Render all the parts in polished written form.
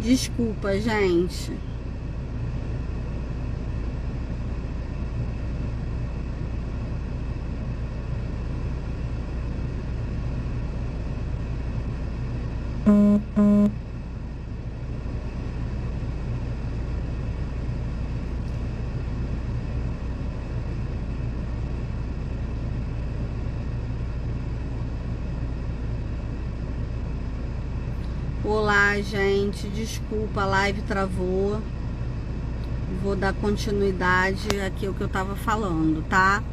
Desculpa, gente. Olá, gente, desculpa, a live travou. Vou dar continuidade aqui ao que eu tava falando, tá?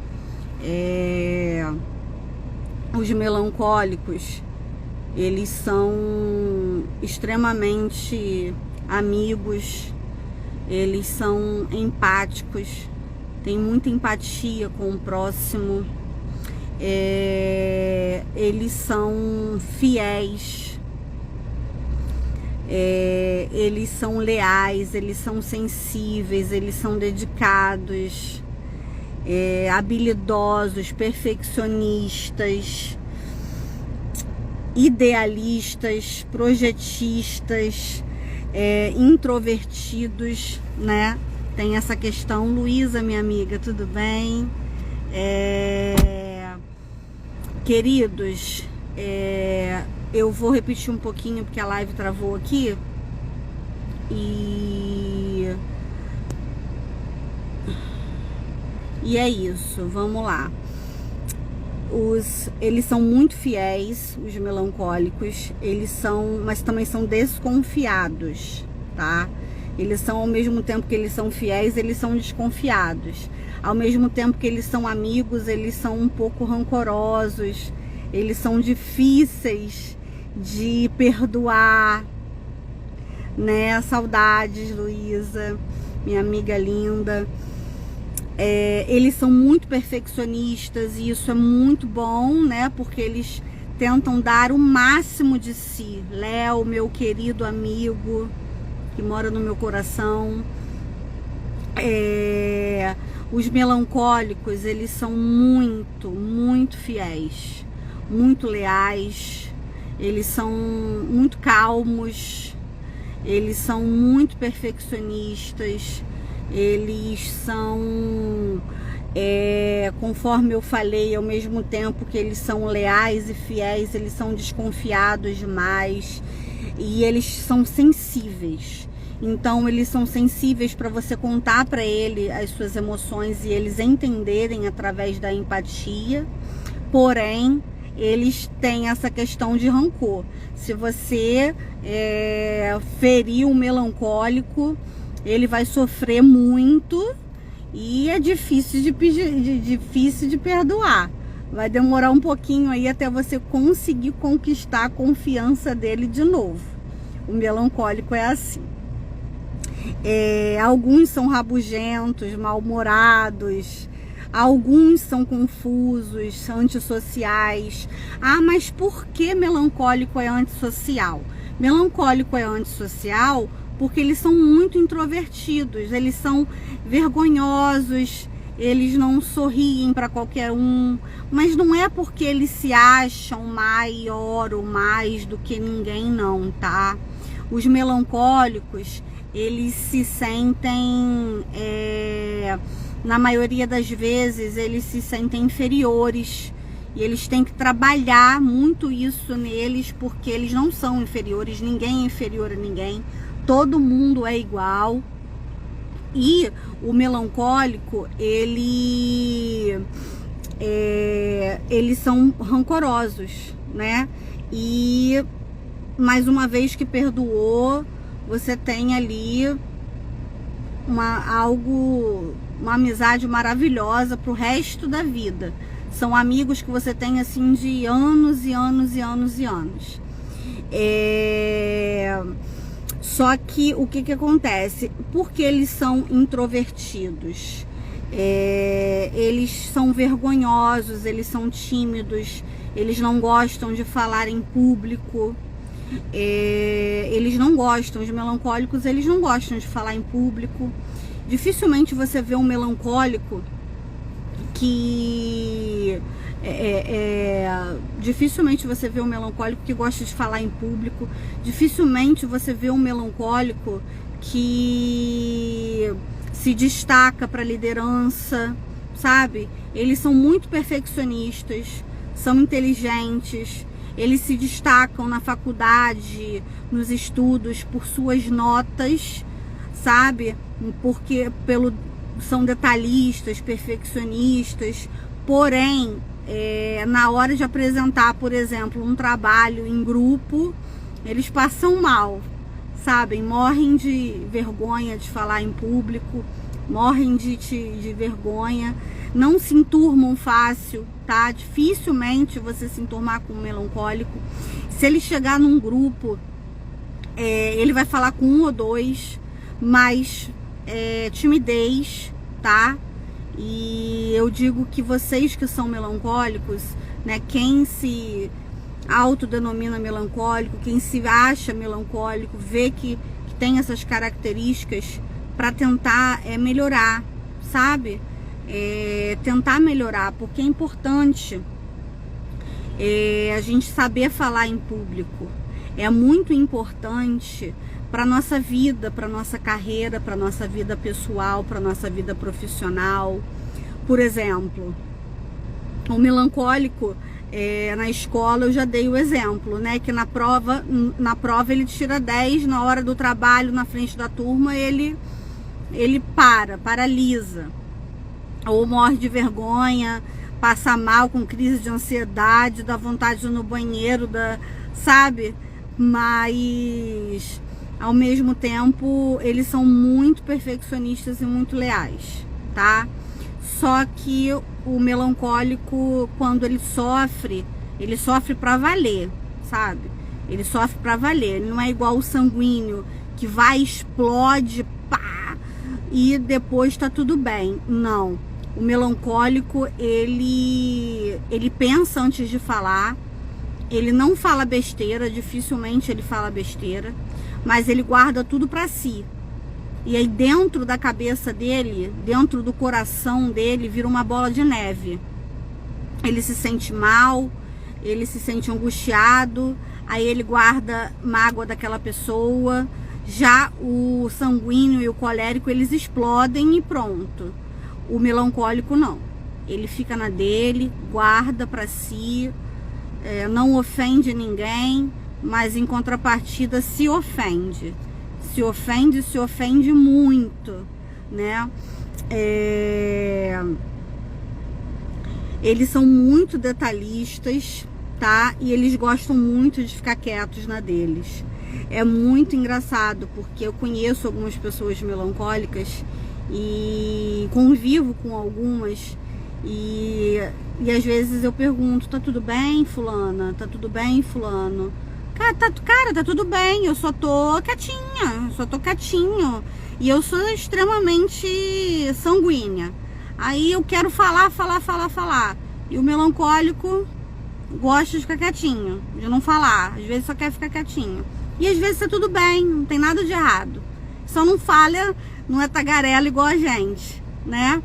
Os melancólicos, eles são extremamente amigos, eles são empáticos, têm muita empatia com o próximo, eles são fiéis. Eles são leais, eles são sensíveis, eles são dedicados, habilidosos, perfeccionistas, idealistas, projetistas, introvertidos, né? Tem essa questão. Luísa, minha amiga, tudo bem? Queridos, eu vou repetir um pouquinho porque a live travou aqui. E é isso, vamos lá. Eles são muito fiéis, os melancólicos, mas também são desconfiados, tá? Eles são, ao mesmo tempo que eles são fiéis, eles são desconfiados. Ao mesmo tempo que eles são amigos, eles são um pouco rancorosos, eles são difíceis de perdoar, né? Saudades, Luísa, minha amiga linda. Eles são muito perfeccionistas e isso é muito bom, né? Porque eles tentam dar o máximo de si. Léo, meu querido amigo, que mora no meu coração. Os melancólicos, eles são muito, muito fiéis, muito leais, eles são muito calmos, eles são muito perfeccionistas, eles são, conforme eu falei, ao mesmo tempo que eles são leais e fiéis, eles são desconfiados demais e eles são sensíveis. Então eles são sensíveis para você contar para ele as suas emoções e eles entenderem através da empatia. Porém, eles têm essa questão de rancor. Se você ferir um melancólico, ele vai sofrer muito e é difícil de perdoar. Vai demorar um pouquinho aí até você conseguir conquistar a confiança dele de novo. O melancólico é assim. Alguns são rabugentos, mal-humorados, alguns são confusos, antissociais. Ah, mas por que melancólico é antissocial? Melancólico é antissocial porque eles são muito introvertidos, eles são vergonhosos, eles não sorriem para qualquer um, mas não é porque eles se acham maior ou mais do que ninguém, não, tá? Os melancólicos, eles se sentem, na maioria das vezes, eles se sentem inferiores. E eles têm que trabalhar muito isso neles, porque eles não são inferiores, ninguém é inferior a ninguém. Todo mundo é igual. E o melancólico, eles são rancorosos, né? E mais uma vez que perdoou, você tem ali uma amizade maravilhosa pro resto da vida. São amigos que você tem assim de anos e anos e anos e anos. Só que o que acontece? Porque eles são introvertidos, eles são vergonhosos, eles são tímidos, eles não gostam de falar em público. Eles não gostam, os melancólicos, eles não gostam de falar em público. Dificilmente você vê um melancólico que Dificilmente você vê um melancólico que gosta de falar em público, dificilmente você vê um melancólico que se destaca para liderança, sabe? Eles são muito perfeccionistas, são inteligentes, eles se destacam na faculdade, nos estudos por suas notas, sabe? Porque são detalhistas, perfeccionistas, porém na hora de apresentar, por exemplo, um trabalho em grupo, eles passam mal, sabem? Morrem de vergonha de falar em público, morrem de vergonha, não se enturmam fácil, tá? Dificilmente você se enturmar com um melancólico. Se ele chegar num grupo, ele vai falar com um ou dois, mas timidez, tá? E eu digo que vocês que são melancólicos, né, quem se autodenomina melancólico, quem se acha melancólico, vê que tem essas características, para tentar melhorar, sabe? Tentar melhorar, porque é importante a gente saber falar em público. É muito importante para nossa vida, para nossa carreira, para nossa vida pessoal, para nossa vida profissional. Por exemplo, o melancólico, na escola eu já dei o exemplo, né, que na prova ele tira 10, na hora do trabalho, na frente da turma, ele paralisa, ou morre de vergonha, passa mal, com crise de ansiedade, dá vontade de ir no banheiro, sabe? Mas ao mesmo tempo eles são muito perfeccionistas e muito leais, tá? Só que o melancólico, quando ele sofre pra valer, sabe? Ele sofre pra valer. Ele não é igual o sanguíneo, que vai, explode, pá, e depois tá tudo bem. Não. O melancólico, ele pensa antes de falar. Ele não fala besteira, dificilmente ele fala besteira, mas ele guarda tudo pra si. E aí dentro da cabeça dele, dentro do coração dele, vira uma bola de neve. Ele se sente mal, ele se sente angustiado, aí ele guarda mágoa daquela pessoa. Já o sanguíneo e o colérico, eles explodem e pronto. O melancólico não. Ele fica na dele, guarda pra si, não ofende ninguém, mas em contrapartida se ofende. Se ofende muito, né? Eles são muito detalhistas, tá? E eles gostam muito de ficar quietos na deles. É muito engraçado, porque eu conheço algumas pessoas melancólicas e convivo com algumas, e às vezes eu pergunto: tá tudo bem, fulana? Tá tudo bem, fulano? Cara, tá tudo bem, eu só tô quietinha, só tô quietinho. E eu sou extremamente sanguínea. Aí eu quero falar. E o melancólico gosta de ficar quietinho, de não falar. Às vezes só quer ficar quietinho. E às vezes tá tudo bem, não tem nada de errado. Só não falha, não é tagarela igual a gente, né?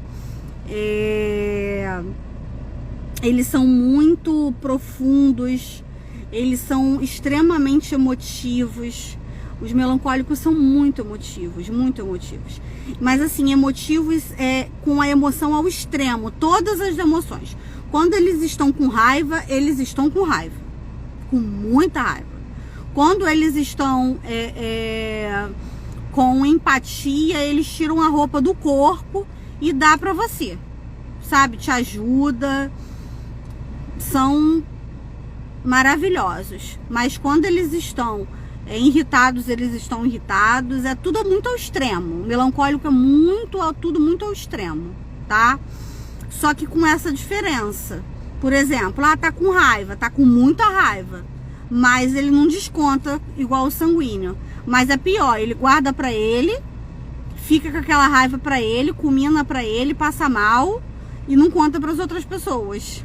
Eles são muito profundos, eles são extremamente emotivos. Os melancólicos são muito emotivos, muito emotivos. Mas assim, emotivos com a emoção ao extremo, todas as emoções. Quando eles estão com raiva, eles estão com raiva, com muita raiva. Quando eles estão com empatia, eles tiram a roupa do corpo e dá pra você, sabe? Te ajuda, são maravilhosos. Mas quando eles estão irritados, eles estão irritados. É tudo muito ao extremo. O melancólico é tudo muito ao extremo, tá? Só que com essa diferença. Por exemplo, tá com raiva, tá com muita raiva, mas ele não desconta igual o sanguíneo. Mas é pior, ele guarda pra ele, fica com aquela raiva pra ele, comina pra ele, passa mal e não conta pras outras pessoas.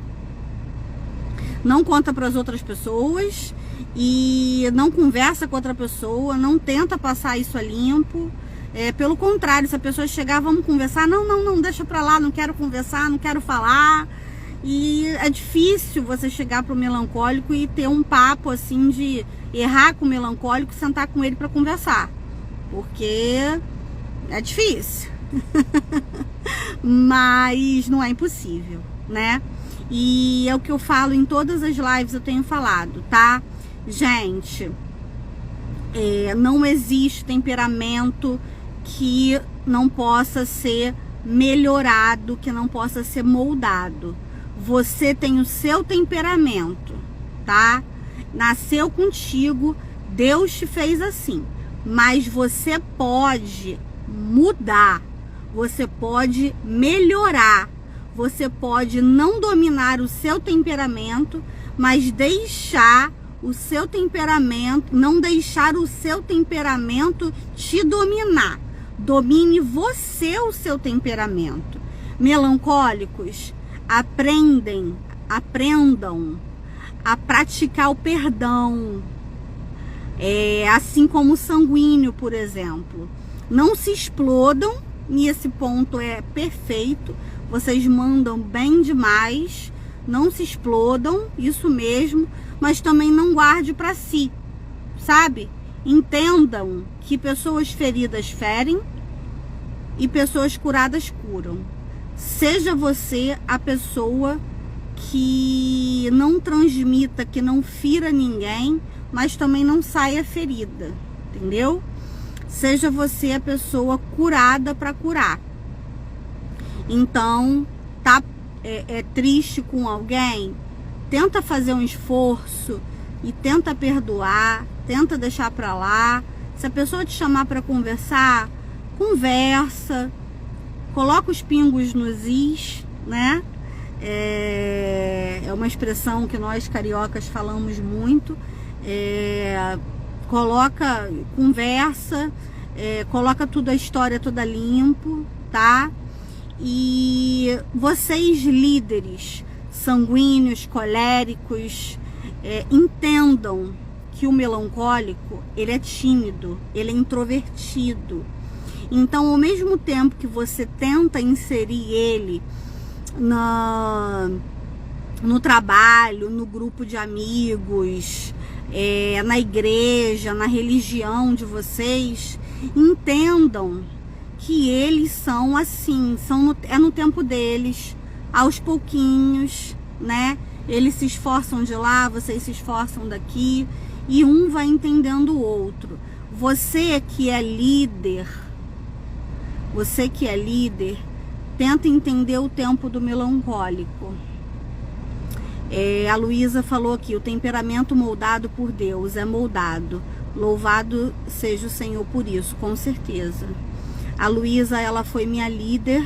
Não conta pras outras pessoas e não conversa com outra pessoa, não tenta passar isso a limpo. Pelo contrário, se a pessoa chegar, vamos conversar, não, deixa pra lá, não quero conversar, não quero falar. E é difícil você chegar pro melancólico e ter um papo assim de errar com o melancólico, sentar com ele para conversar, porque é difícil. Mas não é impossível, né? E é o que eu falo em todas as lives, eu tenho falado, tá? Gente, não existe temperamento que não possa ser melhorado, que não possa ser moldado. Você tem o seu temperamento, tá? Nasceu contigo, Deus te fez assim, mas você pode mudar, você pode melhorar, você pode não dominar o seu temperamento, mas deixar o seu temperamento, não deixar o seu temperamento te dominar. Domine você o seu temperamento. Melancólicos, aprendam a praticar o perdão. Assim como o sanguíneo, por exemplo. Não se explodam, e esse ponto é perfeito. Vocês mandam bem demais. Não se explodam, isso mesmo, mas também não guarde para si, sabe? Entendam que pessoas feridas ferem e pessoas curadas curam. Seja você a pessoa que não transmita, que não fira ninguém, mas também não saia ferida, entendeu? Seja você a pessoa curada para curar. Então, tá triste com alguém? Tenta fazer um esforço e tenta perdoar, tenta deixar pra lá. Se a pessoa te chamar para conversar, conversa, coloca os pingos nos is, né? É uma expressão que nós cariocas falamos muito. Conversa, coloca tudo, a história toda limpo, tá? E vocês líderes sanguíneos, coléricos, entendam que o melancólico, ele é tímido, ele é introvertido. Então, ao mesmo tempo que você tenta inserir ele no trabalho, no grupo de amigos, na igreja, na religião de vocês, entendam que eles são assim, é no tempo deles, aos pouquinhos, né? Eles se esforçam de lá, vocês se esforçam daqui, e um vai entendendo o outro. Você que é líder, tenta entender o tempo do melancólico. A Luísa falou aqui, o temperamento moldado por Deus é moldado. Louvado seja o Senhor por isso, com certeza. A Luísa, ela foi minha líder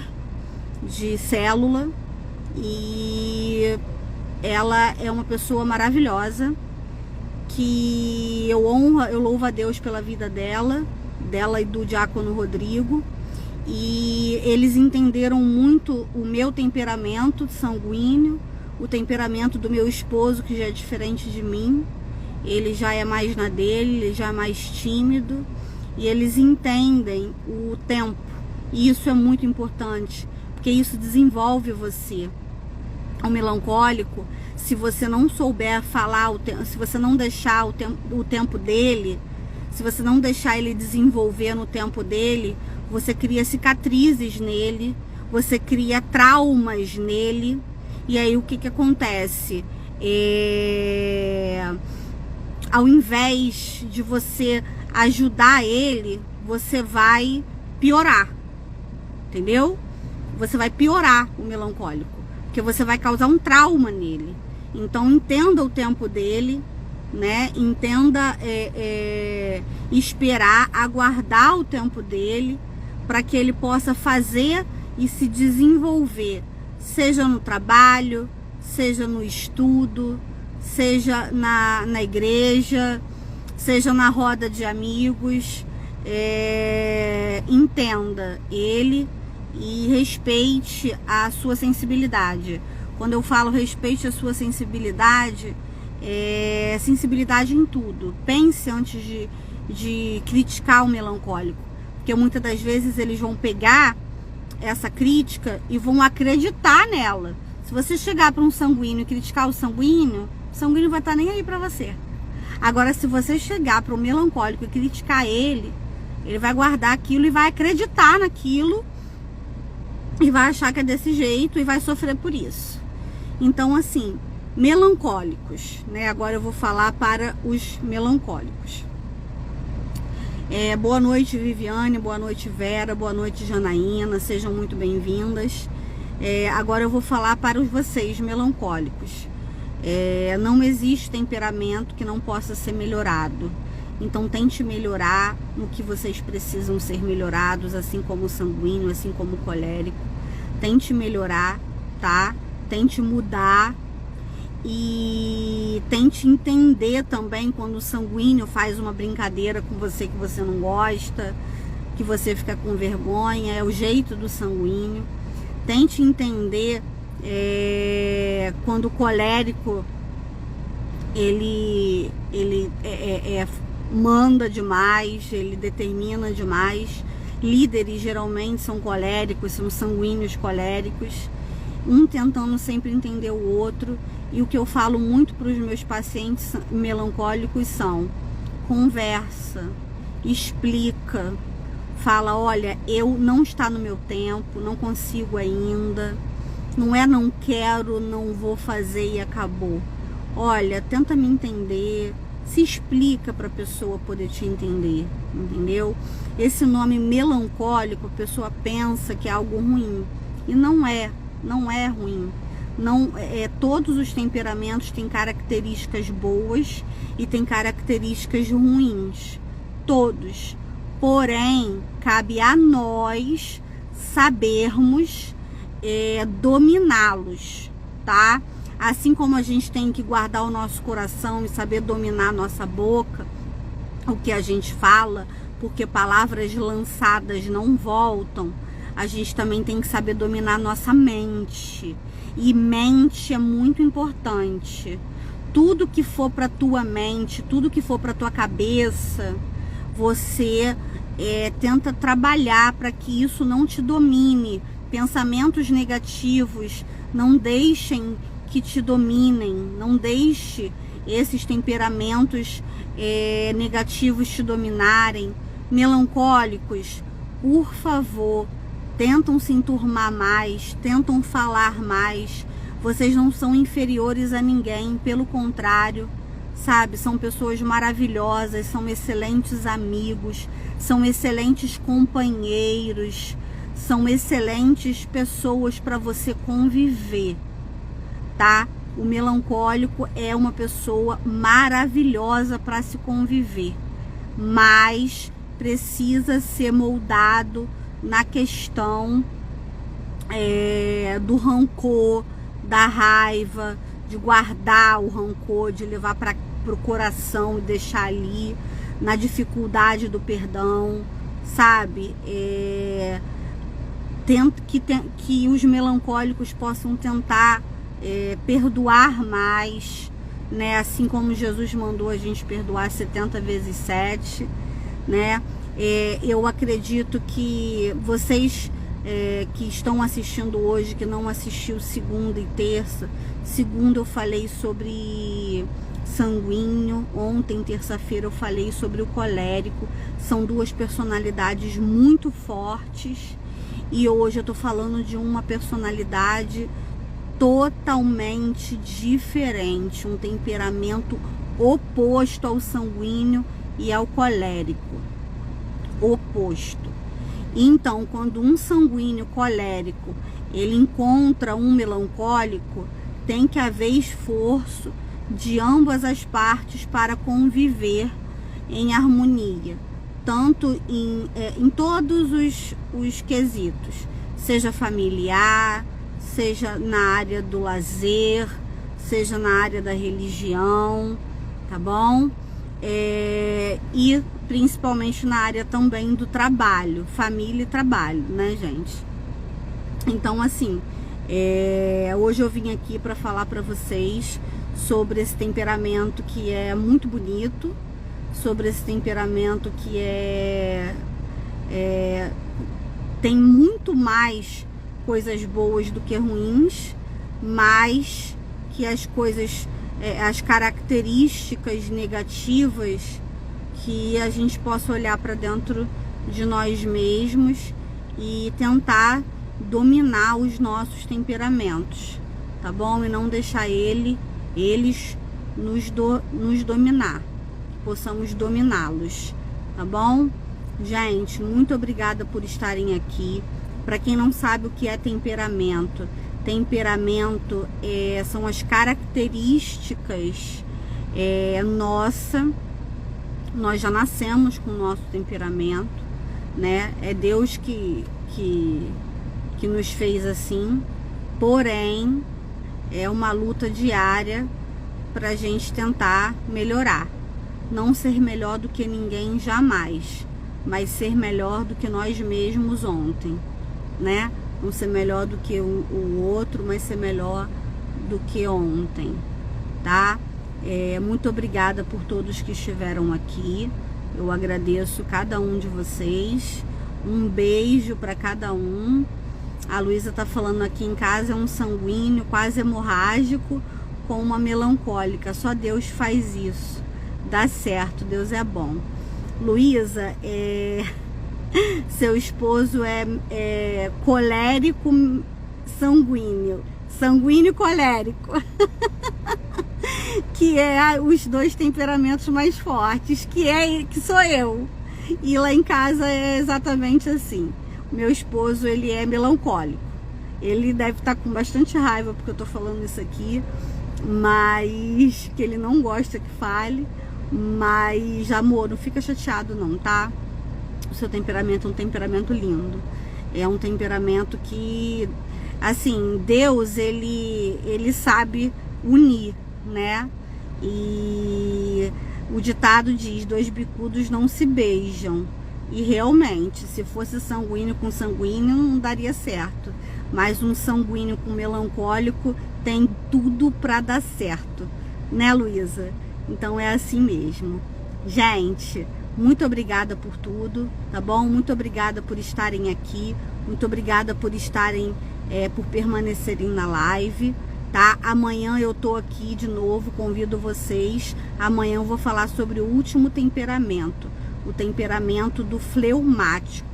de célula e ela é uma pessoa maravilhosa, que eu louvo a Deus pela vida dela e do diácono Rodrigo. E eles entenderam muito o meu temperamento sanguíneo, o temperamento do meu esposo, que já é diferente de mim. Ele já é mais na dele, ele já é mais tímido. E eles entendem o tempo. E isso é muito importante, porque isso desenvolve você. O melancólico, se você não souber falar, se você não deixar o tempo dele, se você não deixar ele desenvolver no tempo dele, você cria cicatrizes nele, você cria traumas nele. E aí o que acontece? Ao invés de você ajudar ele, você vai piorar, entendeu? Você vai piorar o melancólico, porque você vai causar um trauma nele. Então entenda o tempo dele, né? Entenda esperar, aguardar o tempo dele, para que ele possa fazer e se desenvolver, seja no trabalho, seja no estudo, seja na igreja, seja na roda de amigos. Entenda ele e respeite a sua sensibilidade. Quando eu falo respeite a sua sensibilidade, sensibilidade em tudo. Pense antes de criticar o melancólico, porque muitas das vezes eles vão pegar essa crítica e vão acreditar nela. Se Se você chegar para um sanguíneo e criticar o sanguíneo vai estar nem aí para você. Agora, se você chegar para o melancólico e criticar ele vai guardar aquilo e vai acreditar naquilo e vai achar que é desse jeito e vai sofrer por isso. Então, assim, melancólicos, né? Agora eu vou falar para os melancólicos. Boa noite, Viviane, boa noite, Vera, boa noite, Janaína, sejam muito bem-vindas. Agora eu vou falar para vocês, melancólicos. Não existe temperamento que não possa ser melhorado. Então tente melhorar no que vocês precisam ser melhorados, assim como o sanguíneo, assim como o colérico. Tente melhorar, tá? Tente mudar e tente entender também quando o sanguíneo faz uma brincadeira com você que você não gosta, que você fica com vergonha, é o jeito do sanguíneo. Tente entender quando o colérico ele manda demais, ele determina demais. Líderes geralmente são coléricos, são sanguíneos coléricos, um tentando sempre entender o outro. E o que eu falo muito para os meus pacientes melancólicos são: conversa, explica, fala, olha, eu não está no meu tempo, não consigo ainda, não quero, não vou fazer e acabou. Olha, tenta me entender, se explica para a pessoa poder te entender, entendeu? Esse nome melancólico, a pessoa pensa que é algo ruim, e não é ruim. Todos os temperamentos têm características boas e têm características ruins, todos. Porém, cabe a nós sabermos dominá-los, tá? Assim como a gente tem que guardar o nosso coração e saber dominar a nossa boca, o que a gente fala, porque palavras lançadas não voltam, a gente também tem que saber dominar a nossa mente. E mente é muito importante. Tudo que for para tua mente, tudo que for para tua cabeça, você tenta trabalhar para que isso não te domine. Pensamentos negativos não deixem que te dominem, não deixe esses temperamentos negativos te dominarem. Melancólicos, por favor, tentam se enturmar mais, tentam falar mais. Vocês não são inferiores a ninguém, pelo contrário, sabe? São pessoas maravilhosas, são excelentes amigos, são excelentes companheiros, são excelentes pessoas para você conviver, tá? O melancólico é uma pessoa maravilhosa para se conviver, mas precisa ser moldado na questão do rancor, da raiva, de guardar o rancor, de levar para o coração e deixar ali, na dificuldade do perdão, sabe? Que os melancólicos possam tentar perdoar mais, né? Assim como Jesus mandou a gente perdoar 70 vezes 7, né? Eu acredito que vocês que estão assistindo hoje, que não assistiu segunda e terça, segunda eu falei sobre sanguíneo, ontem, terça-feira, eu falei sobre o colérico. São duas personalidades muito fortes, e hoje eu tô falando de uma personalidade totalmente diferente, um temperamento oposto ao sanguíneo e ao colérico, oposto. Então, quando um sanguíneo colérico ele encontra um melancólico, tem que haver esforço de ambas as partes para conviver em harmonia, tanto em todos os quesitos, seja familiar, seja na área do lazer, seja na área da religião, tá bom? E principalmente na área também do trabalho, família e trabalho, né, gente? Então, assim, hoje eu vim aqui para falar para vocês sobre esse temperamento que é muito bonito, sobre esse temperamento que tem muito mais coisas boas do que ruins, mas que as coisas, as características negativas, que a gente possa olhar para dentro de nós mesmos e tentar dominar os nossos temperamentos, tá bom? E não deixar eles nos dominar, possamos dominá-los, tá bom? Gente, muito obrigada por estarem aqui. Para quem não sabe o que é temperamento, temperamento são as características nós já nascemos com o nosso temperamento, né? É Deus que nos fez assim, porém é uma luta diária para a gente tentar melhorar, não ser melhor do que ninguém jamais, mas ser melhor do que nós mesmos ontem, né? Não ser melhor do que o outro, mas ser melhor do que ontem, tá? Muito obrigada por todos que estiveram aqui. Eu agradeço cada um de vocês. Um beijo para cada um. A Luísa tá falando aqui em casa, é um sanguíneo quase hemorrágico com uma melancólica. Só Deus faz isso. Dá certo, Deus é bom. Luísa, seu esposo é colérico sanguíneo. Sanguíneo colérico. Que é os dois temperamentos mais fortes, que sou eu. E lá em casa é exatamente assim. Meu esposo, ele é melancólico. Ele deve estar com bastante raiva porque eu tô falando isso aqui, mas que ele não gosta que fale. Mas, amor, não fica chateado não, tá? O seu temperamento é um temperamento lindo. É um temperamento que, assim, Deus, ele sabe unir, né? E o ditado diz: dois bicudos não se beijam. E realmente, se fosse sanguíneo com sanguíneo, não daria certo. Mas um sanguíneo com melancólico tem tudo para dar certo, né, Luísa? Então é assim mesmo. Gente, muito obrigada por tudo, tá bom? Muito obrigada por estarem aqui. Muito obrigada por estarem, por permanecerem na live, tá? Amanhã eu tô aqui de novo, convido vocês. Amanhã eu vou falar sobre o último temperamento, o temperamento do fleumático.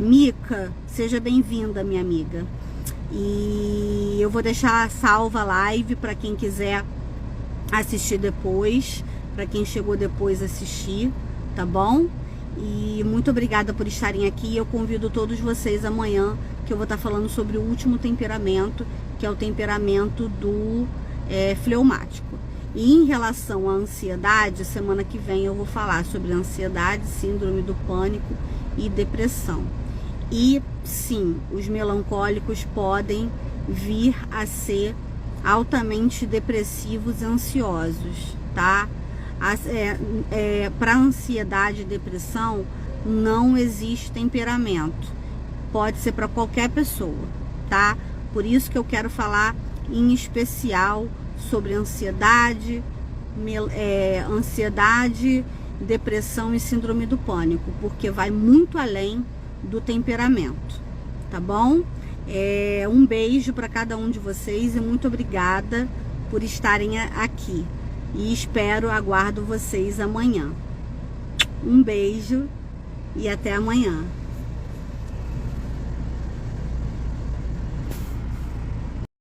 Mica, seja bem-vinda, minha amiga. E eu vou deixar salva a live para quem quiser assistir depois, para quem chegou depois assistir, tá bom? E muito obrigada por estarem aqui. Eu convido todos vocês amanhã, que eu vou estar falando sobre o último temperamento, que é o temperamento do fleumático. E em relação à ansiedade, semana que vem eu vou falar sobre ansiedade, síndrome do pânico e depressão. E sim, os melancólicos podem vir a ser altamente depressivos e ansiosos, tá? Para ansiedade e depressão não existe temperamento, pode ser para qualquer pessoa, tá? Por isso que eu quero falar em especial sobre ansiedade, depressão e síndrome do pânico, porque vai muito além do temperamento, tá bom? Um beijo para cada um de vocês e muito obrigada por estarem aqui. E aguardo vocês amanhã. Um beijo e até amanhã.